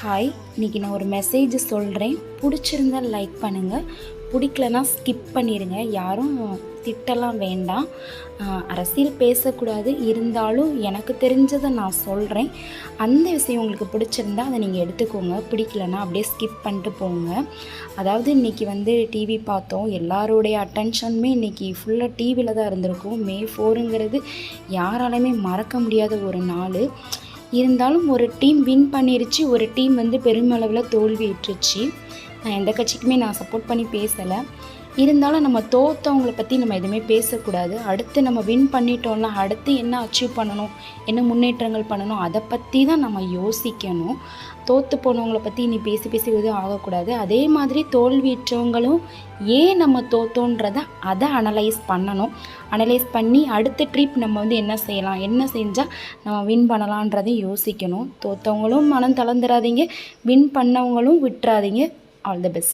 Hi, இன்றைக்கி நான் ஒரு மெசேஜ் சொல்கிறேன். பிடிச்சிருந்தா லைக் பண்ணுங்கள், பிடிக்கலனா ஸ்கிப் பண்ணிடுங்க. யாரும் திட்டலாம் வேண்டாம். அரசியல் பேசக்கூடாது, இருந்தாலும் எனக்கு தெரிஞ்சதை நான் சொல்கிறேன். அந்த விஷயம் உங்களுக்கு பிடிச்சிருந்தா அதை நீங்கள் எடுத்துக்கோங்க, பிடிக்கலனா அப்படியே ஸ்கிப் பண்ணிட்டு போங்க. அதாவது இன்றைக்கி டிவி பார்த்தோம். எல்லாருடைய அட்டென்ஷனுமே இன்றைக்கி ஃபுல்லாக டிவியில் தான் இருந்திருக்கும். மே 4ங்கிறது யாராலையுமே மறக்க முடியாத ஒரு நாள். இருந்தாலும் ஒரு டீம் வின் பண்ணிருச்சு, ஒரு டீம் பெருமளவில் தோல்வியுற்றுச்சு. நான் எந்த கட்சிக்குமே சப்போர்ட் பண்ணி பேசலை. இருந்தாலும் நம்ம தோற்றவங்களை பற்றி நம்ம எதுவுமே பேசக்கூடாது. அடுத்து நம்ம வின் பண்ணிட்டோம்னா அடுத்து என்ன அச்சீவ் பண்ணணும், என்ன முன்னேற்றங்கள் பண்ணணும், அதை பற்றி தான் நம்ம யோசிக்கணும். தோற்று போனவங்களை பற்றி இனி பேசி எதுவும் ஆகக்கூடாது. அதே மாதிரி தோல்வியுற்றவங்களும் ஏன் நம்ம தோற்றோன்றதை அதை அனலைஸ் பண்ணணும். அனலைஸ் பண்ணி அடுத்த ட்ரிப் நம்ம என்ன செய்யலாம், என்ன செஞ்சால் நம்ம வின் பண்ணலான்றதையும் யோசிக்கணும். தோற்றவங்களும் மனம் தளர்ந்துடாதீங்க, வின் பண்ணவங்களும் விட்டுறாதீங்க. All the best.